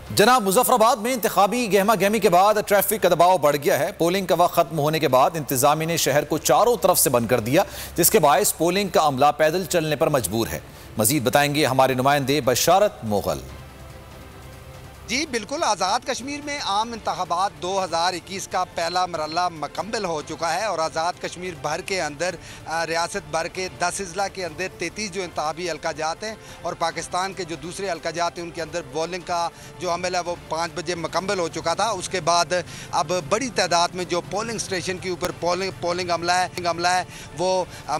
जनाब, मुजफ्फराबाद में इंतखाबी गहमा गहमी के बाद ट्रैफिक का दबाव बढ़ गया है। पोलिंग का वक्त खत्म होने के बाद इंतजामिया ने शहर को चारों तरफ से बंद कर दिया, जिसके बायस पोलिंग का अमला पैदल चलने पर मजबूर है। मजीद बताएंगे हमारे नुमाइंदे बशारत मुगल। जी बिल्कुल, आज़ाद कश्मीर में आम इंतखाबात 2021 का पहला मरहला मुकम्मल हो चुका है और आज़ाद कश्मीर भर के अंदर रियासत भर के 10 अजला के अंदर 33 जो इंतखाबी हल्काजात हैं और पाकिस्तान के जो दूसरे हल्काजात हैं उनके अंदर पोलिंग का जो अमल है वो 5 बजे मुकम्मल हो चुका था। उसके बाद अब बड़ी तादाद में जो पोलिंग स्टेशन के ऊपर पोलिंग अमला है वो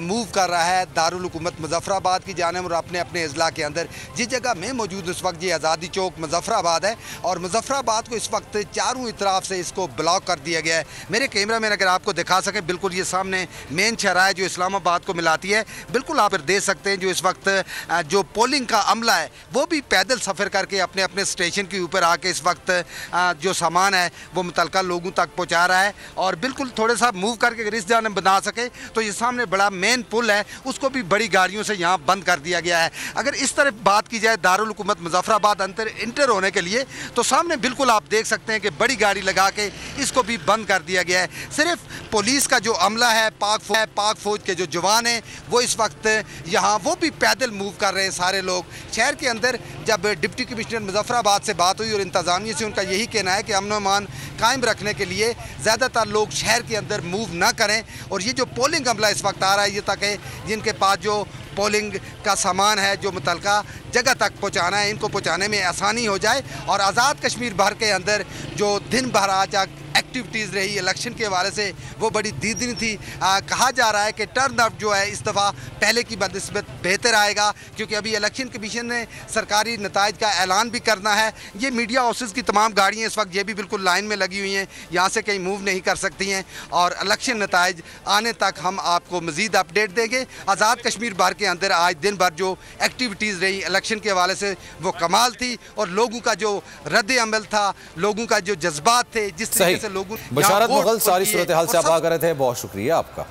मूव कर रहा है दारुल हुकूमत मुजफ्फराबाद की जानिब और अपने अपने अजला के अंदर। जिस जगह में मौजूद उस वक्त ये आज़ादी चौक मुजफ्फराबाद है और मुजफ्फराबाद को इस वक्त चारों तरफ से इसको ब्लॉक कर दिया गया है। मेरे कैमरा मैन अगर आपको दिखा सके, बिल्कुल ये सामने मेन चौराहा जो इस्लामाबाद को मिलाती है, बिल्कुल आप देख सकते हैं जो इस वक्त जो पोलिंग का अमला है वो भी पैदल सफ़र करके अपने अपने स्टेशन के ऊपर आके इस वक्त जो सामान है वो मुतलका लोगों तक पहुँचा रहा है। और बिल्कुल थोड़े सा मूव करके अगर इस जाने बना सके तो ये सामने बड़ा मेन पुल है उसको भी बड़ी गाड़ियों से यहाँ बंद कर दिया गया है। अगर इस तरफ बात की जाए दारुल हुकूमत मुजफ्फराबाद अंदर इंटर होने के लिए तो सामने बिल्कुल आप देख सकते हैं कि बड़ी गाड़ी लगा के इसको भी बंद कर दिया गया है। सिर्फ पुलिस का जो अमला है, पाक फौज के जो जवान हैं वो इस वक्त यहाँ वो भी पैदल मूव कर रहे हैं सारे लोग शहर के अंदर। जब डिप्टी कमिश्नर मुजफ्फराबाद से बात हुई और इंतजामिया से उनका यही कहना है कि अमन व अमान कायम रखने के लिए ज़्यादातर लोग शहर के अंदर मूव ना करें और ये जो पोलिंग अमला इस वक्त आ रहा है ये ताकि जिनके पास जो पोलिंग का सामान है जो मुतलका जगह तक पहुंचाना है इनको पहुंचाने में आसानी हो जाए। और आज़ाद कश्मीर भर के अंदर जो दिन भर आज एक्टिविटीज़ रही इलेक्शन के हवाले से वो बड़ी दीदी थी। कहा जा रहा है कि टर्न आउट जो है इस दफ़ा पहले की बनिस्बत बेहतर आएगा क्योंकि अभी इलेक्शन कमीशन ने सरकारी नताइज का ऐलान भी करना है। ये मीडिया हाउसेस की तमाम गाड़ियाँ इस वक्त ये भी बिल्कुल लाइन में लगी हुई हैं, यहाँ से कहीं मूव नहीं कर सकती हैं और इलेक्शन नताइज आने तक हम आपको मज़ीद अपडेट देंगे। आज़ाद कश्मीर भर के अंदर आज दिन भर जो एक्टिविटीज़ रही इलेक्शन के हवाले से वो कमाल थी और लोगों का जो रद्द अमल था, लोगों का जो जज्बात थे, जिस तरीके से लोगों बशारत मुगल सारी सूरत हाल से आप आ रहे थे, बहुत शुक्रिया आपका।